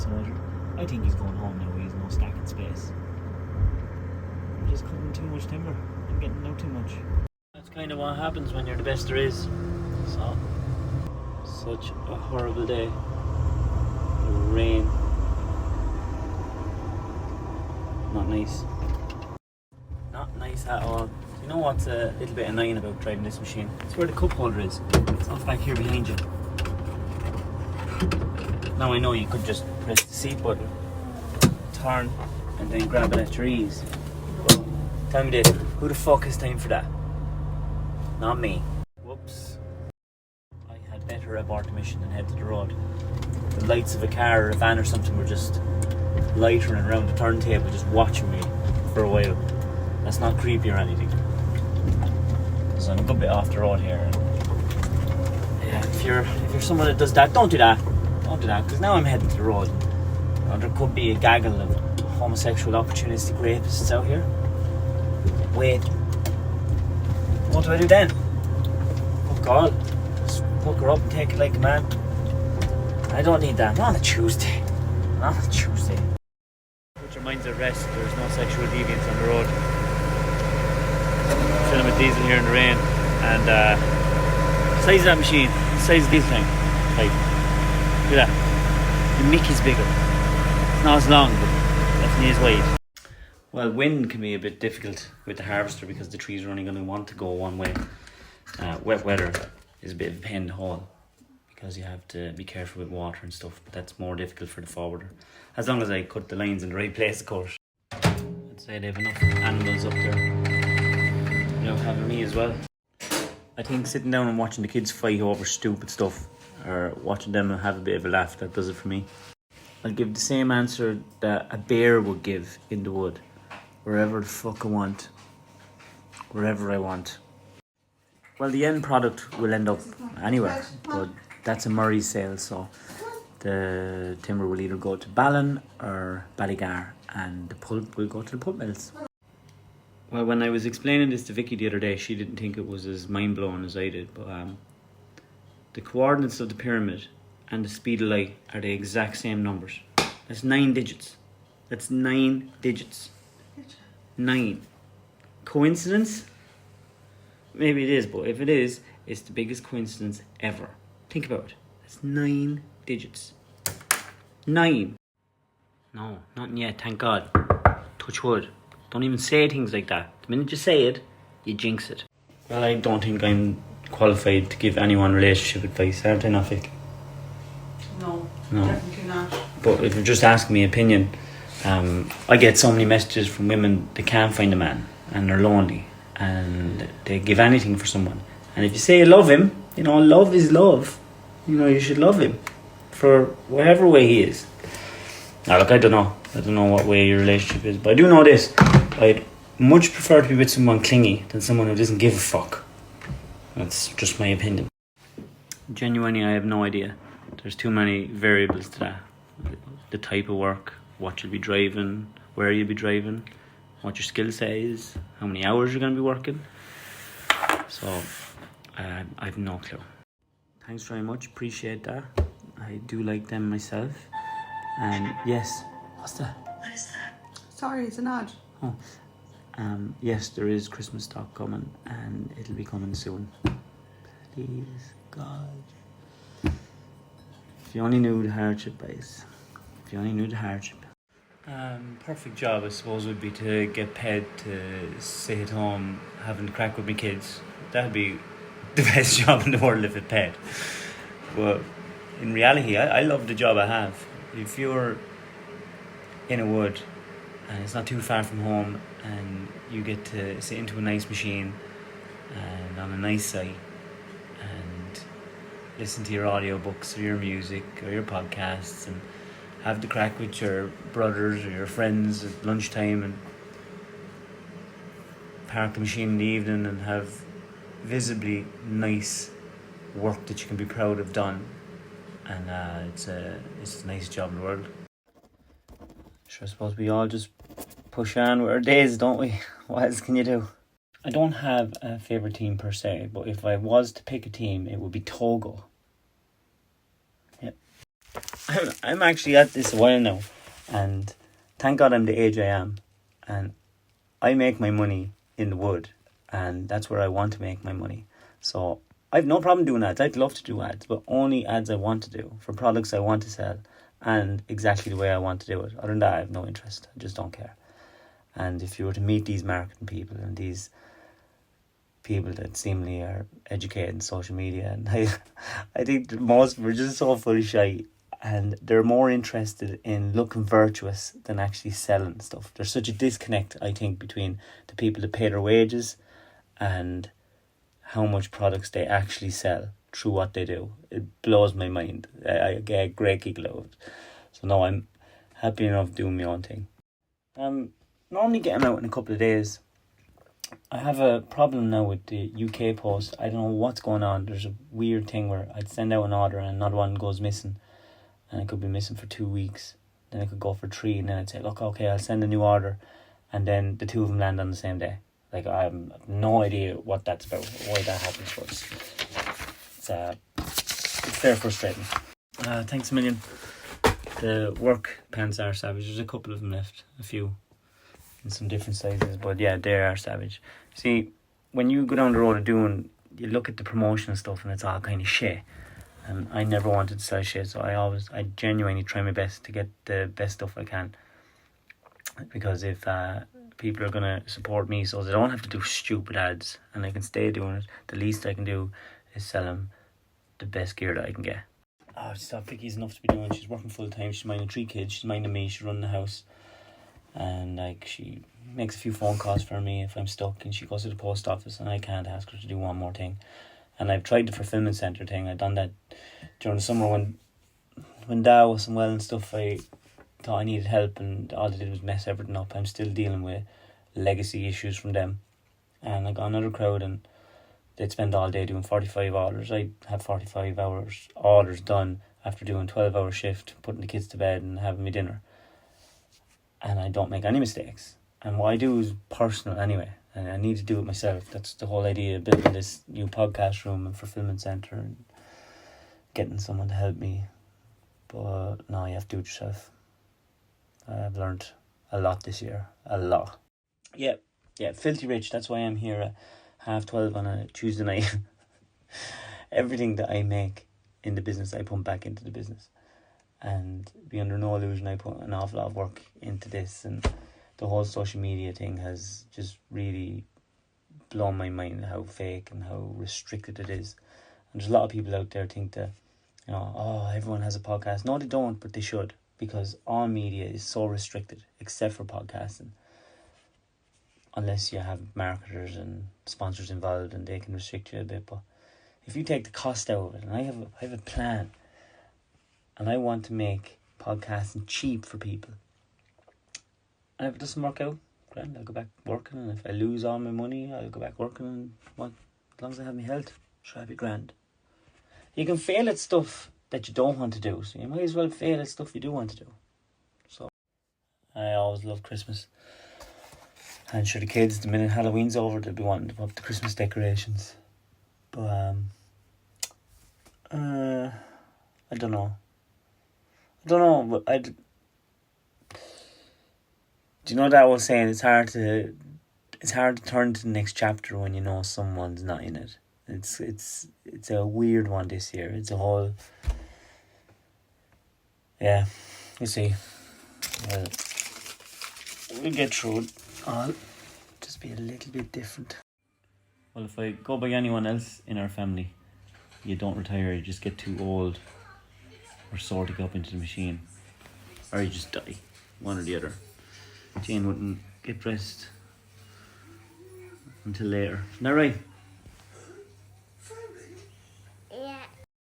motor. I think he's going home now. He has no stacking space. I'm just cutting too much timber. I'm getting out too much. That's kind of what happens when you're the best there is. So, such a horrible day. The rain. Not nice. Not nice at all. You know what's a little bit annoying about driving this machine? It's where the cup holder is. It's off back here behind you. Now I know you could just press the seat button, turn, and then grab it at your ease. But tell me this, who the fuck has time for that? Not me. Whoops. I had better abort the mission than head to the road. The lights of a car or a van or something were just lightering around the turntable, just watching me for a while. That's not creepy or anything. So I'm a good bit off the road here. Yeah, if you're someone that does that, don't do that. Don't do that, because now I'm heading to the road. You know, there could be a gaggle of homosexual opportunistic rapists out here. Wait. What do I do then? Oh God. Just hook her up and take it like a man. I don't need that. Not on a Tuesday. Not on a Tuesday. Put your minds at rest. There's no sexual deviance on the road. Filling with diesel here in the rain. And size of that machine. Size of diesel tank. Like, look at that. The Mickey's bigger. It's not as long, but definitely is wide. Well, wind can be a bit difficult with the harvester because the trees are only going to want to go one way. Wet weather is a bit of a pain in the hole because you have to be careful with water and stuff, but that's more difficult for the forwarder. As long as I cut the lines in the right place, of course. I'd say they have enough animals up there. You know, having me as well. I think sitting down and watching the kids fight over stupid stuff or watching them have a bit of a laugh, that does it for me. I'll give the same answer that a bear would give in the wood. Wherever the fuck I want. Wherever I want. Well, the end product will end up anywhere, but that's a Murray sale, so the timber will either go to Ballin or Ballygar, and the pulp will go to the pulp mills. Well, when I was explaining this to Vicky the other day, she didn't think it was as mind-blowing as I did, but the coordinates of the pyramid and the speed of light are the exact same numbers. That's 9 digits. That's 9 digits. 9. Coincidence? Maybe it is, but if it is, it's the biggest coincidence ever. Think about it. That's 9 digits. 9. No, not yet, thank God. Touch wood. Don't even say things like that. The minute you say it, you jinx it. Well, I don't think I'm qualified to give anyone relationship advice, aren't I, Vic? No, No, definitely not. But if you're just asking me opinion, I get so many messages from women that can't find a man and they're lonely and they give anything for someone. And if you say you love him, you know, love is love. You know, you should love him for whatever way he is. Now, look, I don't know. I don't know what way your relationship is, but I do know this. I'd much prefer to be with someone clingy than someone who doesn't give a fuck. That's just my opinion. Genuinely, I have no idea. There's too many variables to that. The type of work, what you'll be driving, where you'll be driving, what your skill set is, how many hours you're going to be working. So, I've no clue. Thanks very much, appreciate that. I do like them myself. And yes, what's that? What is that? Sorry, it's an ad. Oh, yes, there is Christmas stock coming and it'll be coming soon. Please, God. If you only knew the hardship, guys. If you only knew the hardship. Perfect job, I suppose, would be to get paid to stay at home having to crack with my kids. That'd be the best job in the world if it paid. But in reality, I love the job I have. If you're in a wood and it's not too far from home and you get to sit into a nice machine and on a nice site and listen to your audiobooks or your music or your podcasts and have the crack with your brothers or your friends at lunchtime and park the machine in the evening and have visibly nice work that you can be proud of done, and it's a nice job in the world. Sure, I suppose we all just push on with our days, don't we? What else can you do? I don't have a favourite team per se, but if I was to pick a team, it would be Togo. Yep. I'm actually at this a while now, and thank God I'm the age I am, and I make my money in the wood, and that's where I want to make my money. So I've no problem doing ads. I'd love to do ads, but only ads I want to do for products I want to sell and exactly the way I want to do it. Other than that, I have no interest. I just don't care. And if you were to meet these marketing people and these people that seemingly are educated in social media, and I think most of them are just so fully shy, and they're more interested in looking virtuous than actually selling stuff. There's such a disconnect, I think, between the people that pay their wages and how much products they actually sell through what they do. It blows my mind. I get a great giggle out of it. So no, I'm happy enough doing my own thing. Normally get them out in a couple of days. I have a problem now with the UK post. I don't know what's going on. There's a weird thing where I'd send out an order and another one goes missing, and it could be missing for 2 weeks. Then it could go for 3, and then I'd say, look, okay, I'll send a new order, and then the 2 of them land on the same day. Like, I have no idea what that's about, why that happens for us. It's very frustrating. Thanks a million. The work pants are savage. There's a couple of them left, a few in some different sizes, but yeah, they are savage. See, when you go down the road of doing, you look at the promotional stuff and it's all kind of shit, and I never wanted to sell shit, so I genuinely try my best to get the best stuff I can, because if people are going to support me so they don't have to do stupid ads and I can stay doing it, the least I can do is sell them the best gear that I can get. Oh, it's not Vicky's enough to be doing. She's working full time. She's minding 3 kids. She's minding me. She's running the house. And like, she makes a few phone calls for me if I'm stuck, and she goes to the post office and I can't ask her to do one more thing. And I've tried the fulfillment centre thing. I've done that during the summer when Dow wasn't well and stuff. I thought I needed help, and all they did was mess everything up. I'm still dealing with legacy issues from them. And I got another crowd, and they'd spend all day doing 45 orders. I'd have 45 hours orders done after doing 12-hour shift, putting the kids to bed and having me dinner. And I don't make any mistakes. And what I do is personal anyway. And I need to do it myself. That's the whole idea of building this new podcast room and fulfillment centre and getting someone to help me. But no, you have to do it yourself. I've learned a lot this year. A lot. Yeah, filthy rich. That's why I'm here at 12:30 on a Tuesday night. Everything that I make in the business, I put back into the business. And be under no illusion, I put an awful lot of work into this, and the whole social media thing has just really blown my mind how fake and how restricted it is. And there's a lot of people out there think that, everyone has a podcast. No, they don't, but they should, because all media is so restricted except for podcasting, unless you have marketers and sponsors involved, and they can restrict you a bit. But if you take the cost out of it, and I have a plan, and I want to make podcasting cheap for people. And if it doesn't work out, grand, I'll go back working. And if I lose all my money, I'll go back working. And as long as I have my health, sure, I'll be grand. You can fail at stuff that you don't want to do, so you might as well fail at stuff you do want to do. So I always love Christmas. And sure, the kids, the minute Halloween's over, they'll be wanting to put up the Christmas decorations. But I don't know, but do you know that old saying, it's hard to turn to the next chapter when you know someone's not in it. It's a weird one this year. It's a whole, yeah, we'll see. We'll get through it. I'll just be a little bit different. Well, if I go by anyone else in our family, you don't retire, you just get too old or sorting up into the machine, or you just die, one or the other. Jane wouldn't get dressed until later. Isn't that right?